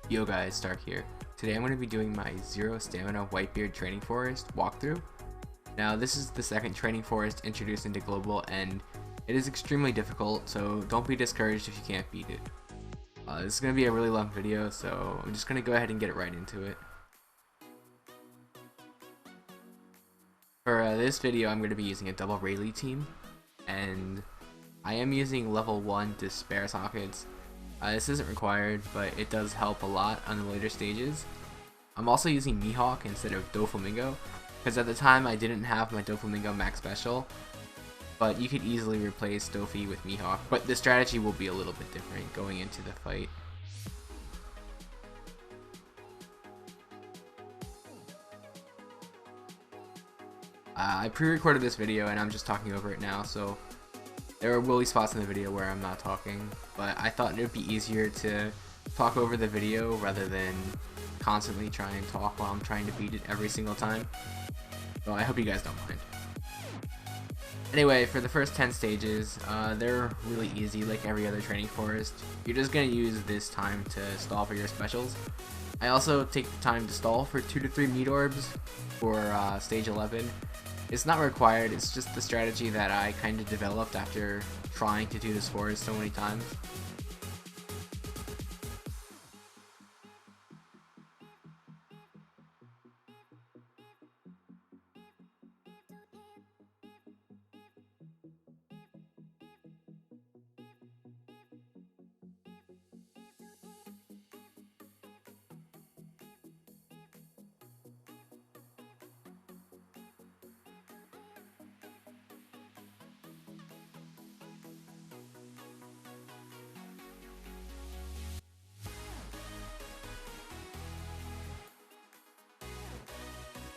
Yo guys, Stark here. Today I'm going to be doing my 0 stamina Whitebeard training forest walkthrough. Now this is the second training forest introduced into global and it is extremely difficult, so don't be discouraged if you can't beat it. This is going to be a really long video, so I'm just going to go ahead and get right into it. For this video I'm going to be using a Double Rayleigh team, and I am using level 1 despair sockets. This isn't required, but it does help a lot on the later stages. I'm also using Mihawk instead of Doflamingo, because at the time I didn't have my Doflamingo max special, but you could easily replace Dofi with Mihawk, but the strategy will be a little bit different going into the fight. I pre-recorded this video and I'm just talking over it now, so there will be spots in the video where I'm not talking, but I thought it would be easier to talk over the video rather than constantly try and talk while I'm trying to beat it every single time. So I hope you guys don't mind. Anyway, for the first 10 stages, they're really easy like every other training forest. You're just going to use this time to stall for your specials. I also take the time to stall for 2 to 3 meat orbs for stage 11. It's not required, it's just the strategy that I kind of developed after trying to do this forest so many times.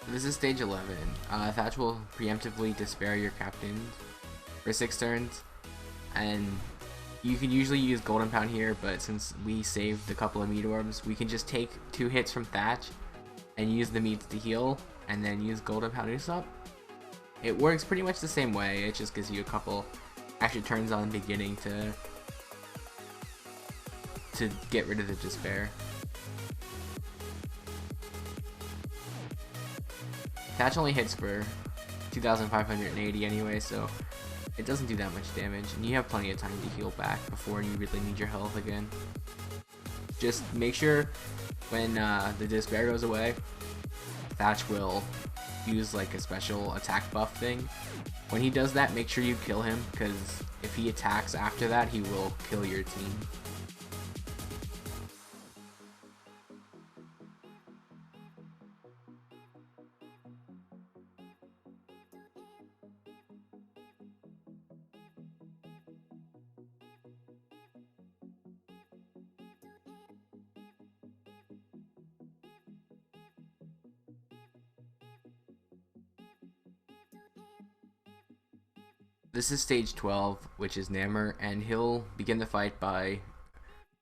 This is stage 11. Thatch will preemptively despair your captain for 6 turns, and you can usually use Golden Pound here, but since we saved a couple of meat orbs, we can just take 2 hits from Thatch and use the meats to heal, and then use Golden Pound Usopp. It works pretty much the same way, it just gives you a couple extra turns on the beginning to get rid of the despair. Thatch only hits for 2,580 anyway, so it doesn't do that much damage, and you have plenty of time to heal back before you really need your health again. Just make sure when the despair goes away, Thatch will use like a special attack buff thing. When he does that, make sure you kill him, because if he attacks after that, he will kill your team. This is stage 12, which is Namor, and he'll begin the fight by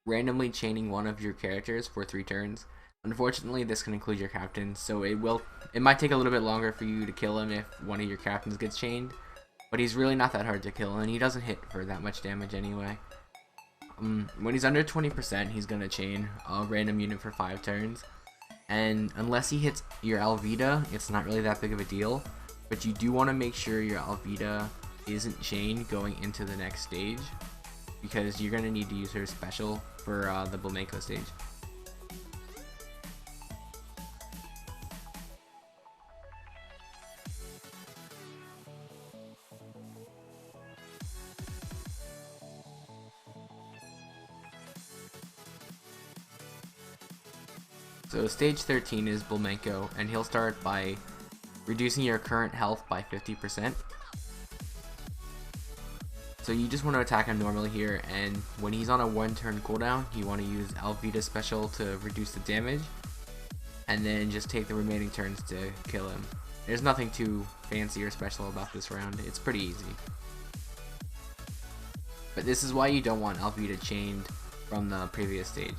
randomly chaining one of your characters for 3 turns. Unfortunately, this can include your captain, so it might take a little bit longer for you to kill him if one of your captains gets chained, but he's really not that hard to kill, and he doesn't hit for that much damage anyway. When he's under 20%, he's gonna chain a random unit for 5 turns, and unless he hits your Alvida, it's not really that big of a deal, but you do want to make sure your Alvida isn't chained going into the next stage, because you're going to need to use her special for the Blamenco stage. So stage 13 is Blamenco, and he'll start by reducing your current health by 50%. So you just want to attack him normally here, and when he's on a 1-turn cooldown, you want to use Alvida special to reduce the damage, and then just take the remaining turns to kill him. There's nothing too fancy or special about this round, it's pretty easy. But this is why you don't want Alvida chained from the previous stage.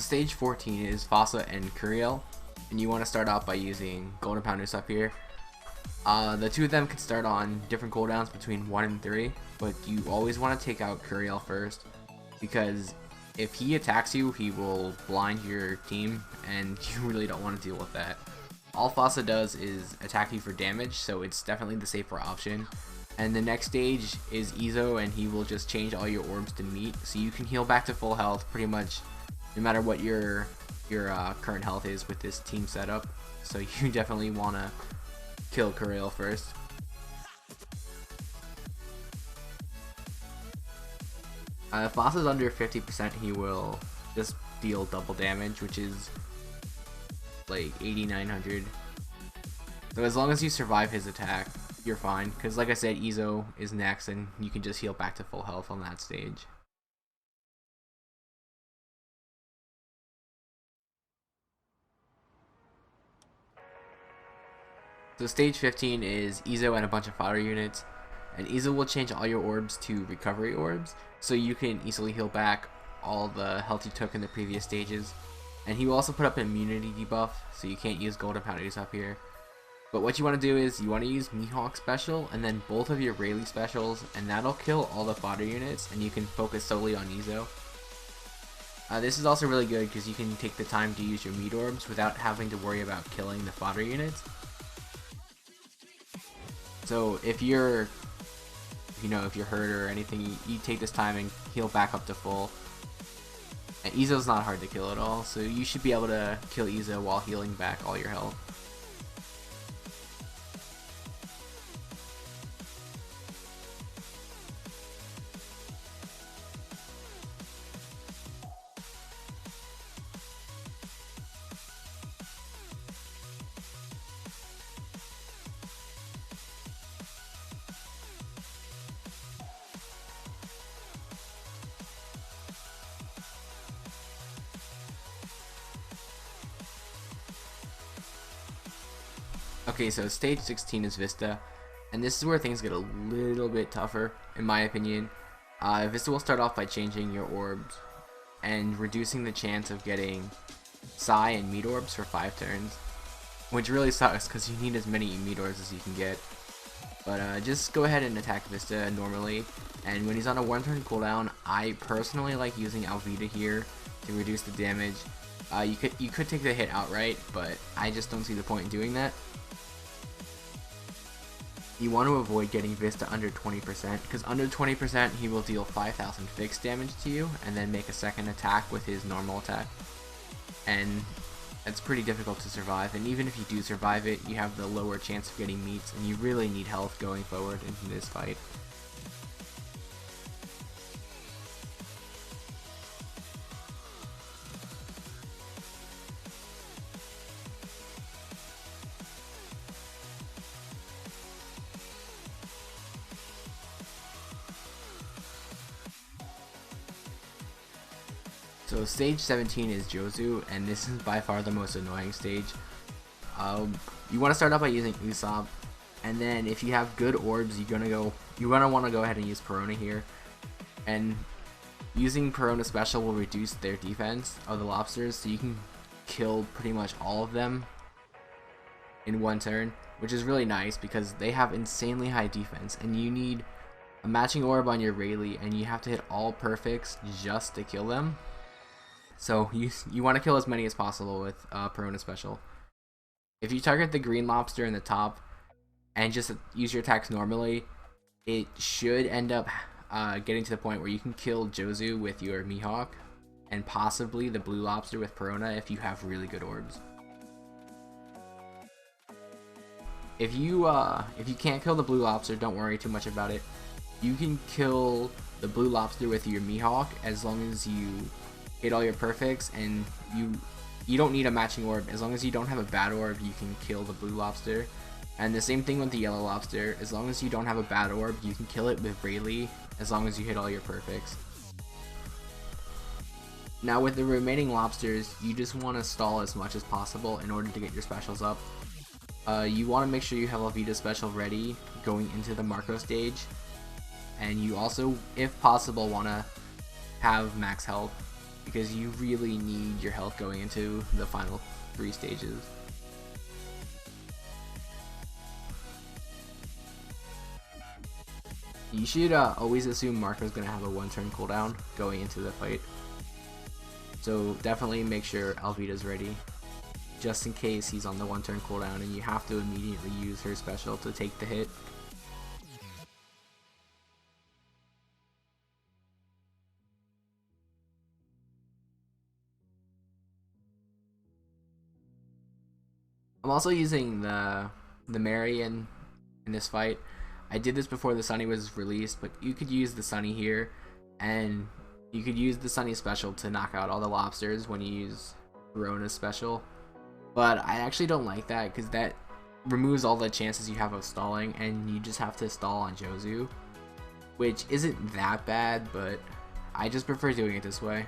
stage 14 is Fossa and Curiel, and you want to start off by using Golden Pounders up here. The two of them can start on different cooldowns between 1 and 3, but you always want to take out Curiel first, because if he attacks you, he will blind your team, and you really don't want to deal with that. All Fossa does is attack you for damage, so it's definitely the safer option. And the next stage is Izo, and he will just change all your orbs to meat, so you can heal back to full health pretty much no matter what your current health is with this team setup. So you definitely want to kill Curiel first. If Fossa's under 50%, he will just deal double damage, which is like 8,900. So as long as you survive his attack, you're fine, because like I said, Izo is next, and you can just heal back to full health on that stage. So stage 15 is Izo and a bunch of fodder units, and Izo will change all your orbs to recovery orbs, so you can easily heal back all the health you took in the previous stages. And he will also put up an immunity debuff, so you can't use Golden Pounders up here. But what you want to do is you want to use Mihawk special and then both of your Rayleigh specials, and that'll kill all the fodder units, and you can focus solely on Izo. This is also really good because you can take the time to use your meat orbs without having to worry about killing the fodder units. So if you're hurt or anything, you take this time and heal back up to full. And Izo's not hard to kill at all, so you should be able to kill Izo while healing back all your health. Okay, so stage 16 is Vista, and this is where things get a little bit tougher, in my opinion. Vista will start off by changing your orbs and reducing the chance of getting Psy and meat orbs for 5 turns, which really sucks because you need as many meat orbs as you can get. But just go ahead and attack Vista normally, and when he's on a 1-turn cooldown, I personally like using Alvida here to reduce the damage. You could take the hit outright, but I just don't see the point in doing that. You want to avoid getting Vista under 20%, because under 20% he will deal 5,000 fixed damage to you and then make a second attack with his normal attack, and that's pretty difficult to survive. And even if you do survive it, you have the lower chance of getting meats, and you really need health going forward into this fight. So stage 17 is Jozu, and this is by far the most annoying stage. You want to start out by using Usopp, and then if you have good orbs, you're gonna want to go ahead and use Perona here. And using Perona special will reduce their defense of the lobsters, so you can kill pretty much all of them in 1 turn, which is really nice because they have insanely high defense, and you need a matching orb on your Rayleigh, and you have to hit all perfects just to kill them. So you want to kill as many as possible with Perona special. If you target the green lobster in the top and just use your attacks normally, it should end up getting to the point where you can kill Jozu with your Mihawk, and possibly the blue lobster with Perona if you have really good orbs. If you can't kill the blue lobster, don't worry too much about it. You can kill the blue lobster with your Mihawk as long as you hit all your perfects, and you don't need a matching orb. As long as you don't have a bad orb, you can kill the blue lobster. And the same thing with the yellow lobster. As long as you don't have a bad orb, you can kill it with Rayleigh as long as you hit all your perfects. Now with the remaining lobsters, you just want to stall as much as possible in order to get your specials up. You want to make sure you have Alvida special ready going into the Marco stage, and you also, if possible, want to have max health. because you really need your health going into the final 3 stages. You should always assume Marco's going to have a 1-turn cooldown going into the fight. So definitely make sure Alvida's ready, just in case he's on the 1-turn cooldown and you have to immediately use her special to take the hit. I'm also using the Mary in this fight. I did this before the Sunny was released, but you could use the Sunny here, and you could use the Sunny special to knock out all the lobsters when you use Verona's special. But I actually don't like that, because that removes all the chances you have of stalling, and you just have to stall on Jozu, which isn't that bad, but I just prefer doing it this way.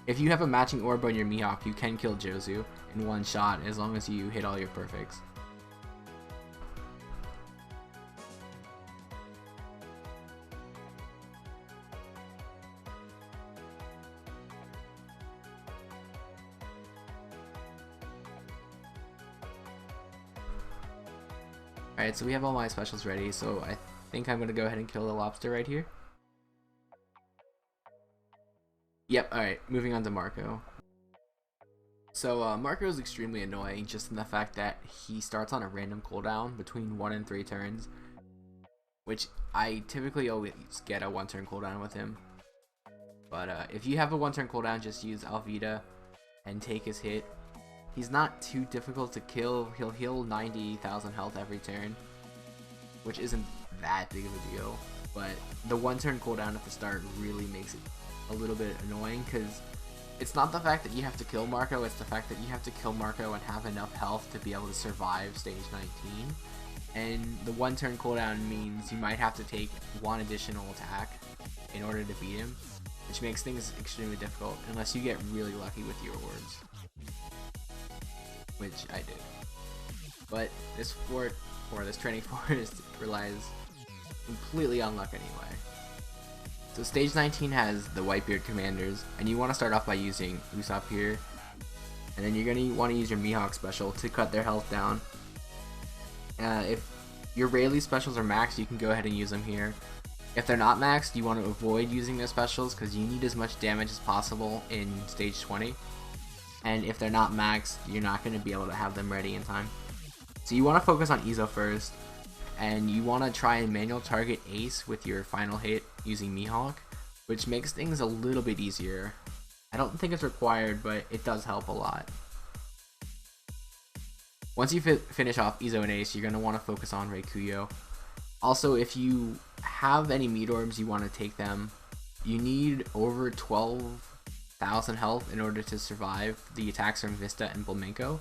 If you have a matching orb on your Mihawk, you can kill Jozu in one shot as long as you hit all your perfects. Alright, so we have all my specials ready, so I think I'm going to go ahead and kill the lobster right here. Yep, alright, moving on to Marco. So Marco is extremely annoying just in the fact that he starts on a random cooldown between 1 and 3 turns, which I typically always get a 1-turn cooldown with him. But if you have a 1-turn cooldown, just use Alvida and take his hit. He's not too difficult to kill. He'll heal 90,000 health every turn, which isn't that big of a deal. But the 1-turn cooldown at the start really makes it a little bit annoying, because it's not the fact that you have to kill Marco, it's the fact that you have to kill Marco and have enough health to be able to survive stage 19. And the 1-turn cooldown means you might have to take 1 additional attack in order to beat him, which makes things extremely difficult unless you get really lucky with your orbs, which I did. But this fort, or this training forest, relies completely on luck anyway. So stage 19 has the Whitebeard commanders, and you want to start off by using Usopp here, and then you're going to want to use your Mihawk special to cut their health down. If your Rayleigh specials are maxed, you can go ahead and use them here. If they're not maxed, you want to avoid using their specials because you need as much damage as possible in stage 20. And if they're not maxed, you're not going to be able to have them ready in time. So you want to focus on Izo first, and you want to try and manual target Ace with your final hit using Mihawk, which makes things a little bit easier. I don't think it's required, but it does help a lot. Once you finish off Izo and Ace, you're going to want to focus on Reikuyo. Also, if you have any meat orbs, you want to take them. You need over 12,000 health in order to survive the attacks from Vista and Bulmenko,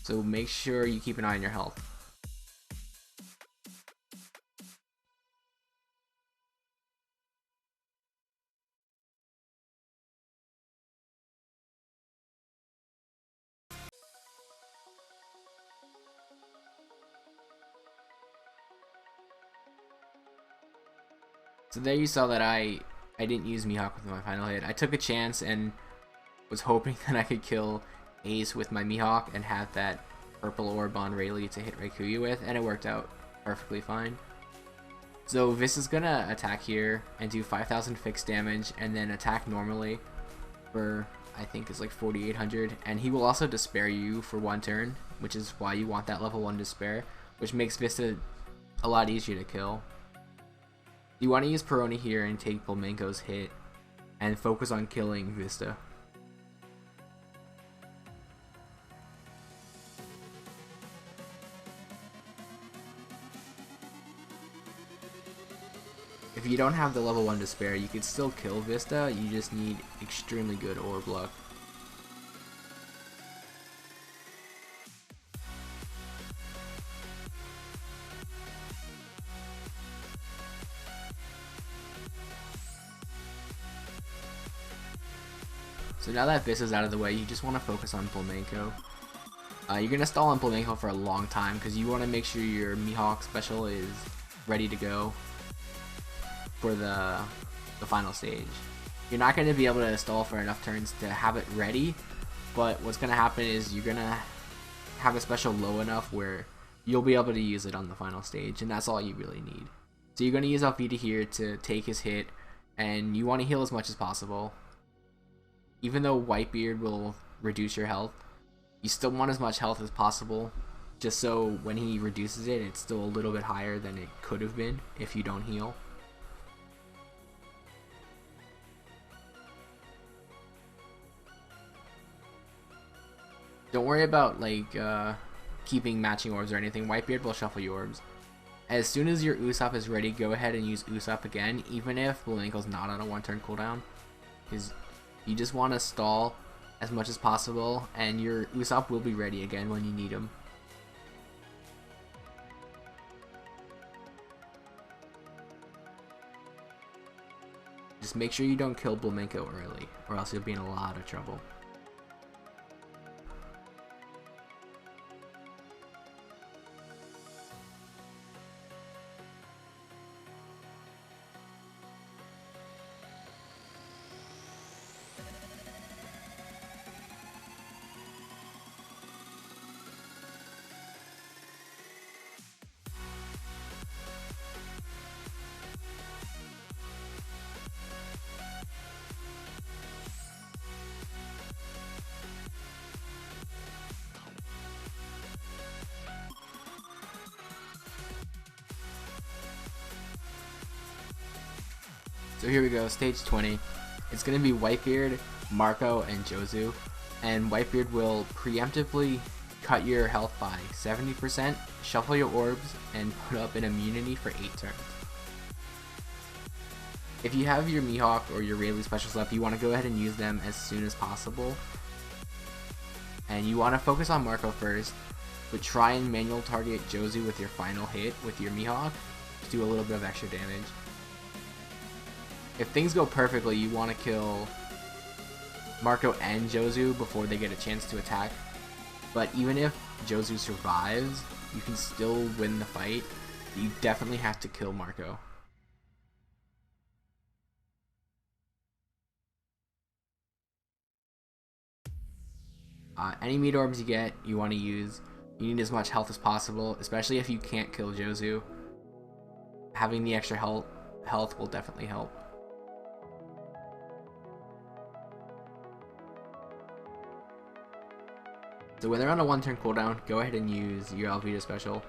so make sure you keep an eye on your health. So there you saw that I didn't use Mihawk with my final hit. I took a chance and was hoping that I could kill Ace with my Mihawk and have that purple orb on Rayleigh to hit Reikuyo with, and it worked out perfectly fine. So Vista's gonna attack here and do 5,000 fixed damage, and then attack normally for, I think it's like 4,800, and he will also despair you for 1 turn, which is why you want that level 1 despair, which makes Vista a lot easier to kill. You want to use Peroni here and take Bulmenko's hit and focus on killing Vista. If you don't have the level 1 despair, you could still kill Vista, you just need extremely good orb luck. So now that Vista's out of the way, you just want to focus on Bulmenko. You're going to stall on Bulmenko for a long time because you want to make sure your Mihawk special is ready to go for the final stage. You're not going to be able to stall for enough turns to have it ready, but what's going to happen is you're going to have a special low enough where you'll be able to use it on the final stage, and that's all you really need. So you're going to use Alvita here to take his hit, and you want to heal as much as possible. Even though Whitebeard will reduce your health, you still want as much health as possible, just so when he reduces it, it's still a little bit higher than it could have been if you don't heal. Don't worry about like keeping matching orbs or anything. Whitebeard will shuffle your orbs. As soon as your Usopp is ready, go ahead and use Usopp again, even if Bullwinkle's not on a 1-turn cooldown, because you just want to stall as much as possible, and your Usopp will be ready again when you need him. Just make sure you don't kill Bullwinkle early, or else you'll be in a lot of trouble. So here we go, stage 20. It's going to be Whitebeard, Marco, and Jozu. And Whitebeard will preemptively cut your health by 70%, shuffle your orbs, and put up an immunity for 8 turns. If you have your Mihawk or your Rayleigh specials up, you want to go ahead and use them as soon as possible. And you want to focus on Marco first, but try and manual target Jozu with your final hit with your Mihawk to do a little bit of extra damage. If things go perfectly, you want to kill Marco and Jozu before they get a chance to attack. But even if Jozu survives, you can still win the fight. You definitely have to kill Marco. Any meat orbs you get, you want to use. You need as much health as possible, especially if you can't kill Jozu. Having the extra health will definitely help. So when they're on a 1-turn cooldown, go ahead and use your Alvita special.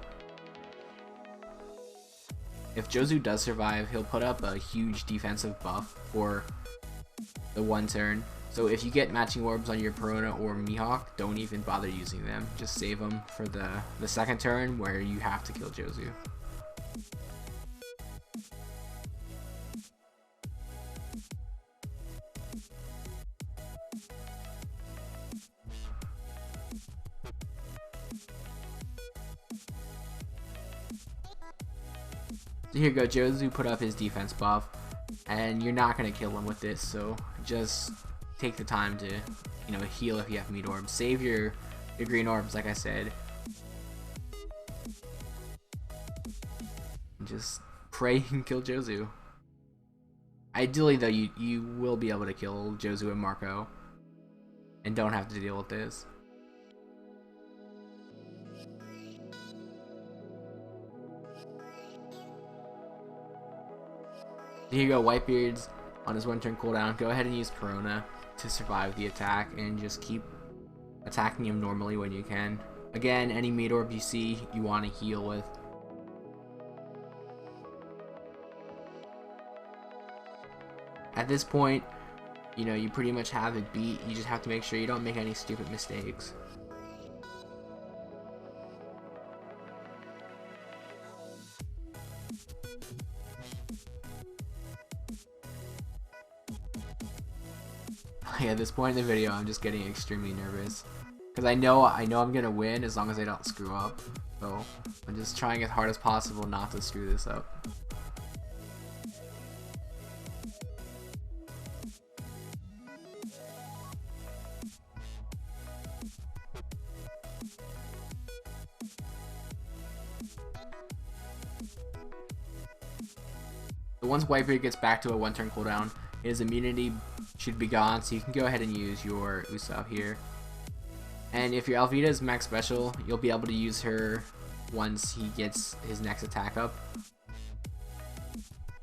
If Jozu does survive, he'll put up a huge defensive buff for the 1 turn. So if you get matching orbs on your Perona or Mihawk, don't even bother using them. Just save them for the 2nd turn where you have to kill Jozu. So here you go, Jozu put up his defense buff, and you're not going to kill him with this, so just take the time to, heal if you have meat orbs. Save your green orbs, like I said. And just pray you can kill Jozu. Ideally, though, you will be able to kill Jozu and Marco, and don't have to deal with this. Here you go, Whitebeard's on his 1-turn cooldown. Go ahead and use Perona to survive the attack and just keep attacking him normally when you can. Again, any meat orb you see, you want to heal with. At this point, you pretty much have it beat. You just have to make sure you don't make any stupid mistakes. At this point in the video, I'm just getting extremely nervous because I know I'm gonna win as long as I don't screw up. So I'm just trying as hard as possible not to screw this up. So once Whitebeard gets back to a 1-turn cooldown, His immunity should be gone, so you can go ahead and use your Usopp here. And if your Alvida is max special, you'll be able to use her once he gets his next attack up.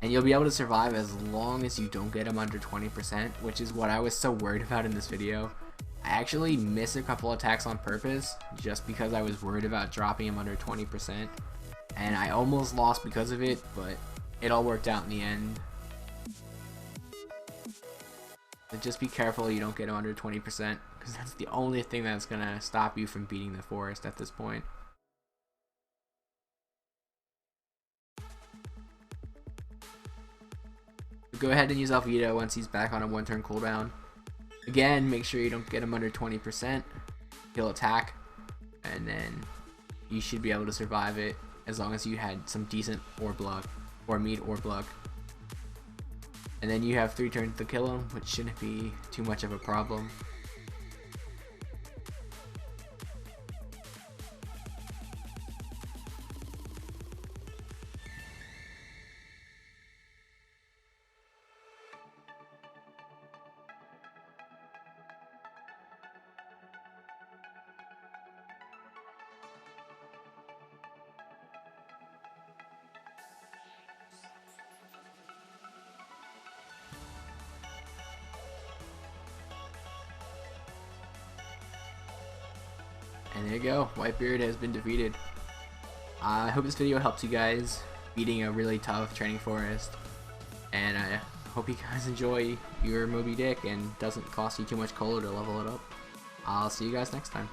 And you'll be able to survive as long as you don't get him under 20%, which is what I was so worried about in this video. I actually missed a couple attacks on purpose, just because I was worried about dropping him under 20%. And I almost lost because of it, but it all worked out in the end. But just be careful you don't get him under 20%, because that's the only thing that's going to stop you from beating the forest at this point. Go ahead and use Alvida once he's back on a 1-turn cooldown. Again, make sure you don't get him under 20%. He'll attack, and then you should be able to survive it as long as you had some decent orb luck, or meat orb luck. And then you have 3 turns to kill him, which shouldn't be too much of a problem. And there you go, Whitebeard has been defeated. I hope this video helps you guys beating a really tough training forest. And I hope you guys enjoy your Moby Dick and doesn't cost you too much cola to level it up. I'll see you guys next time.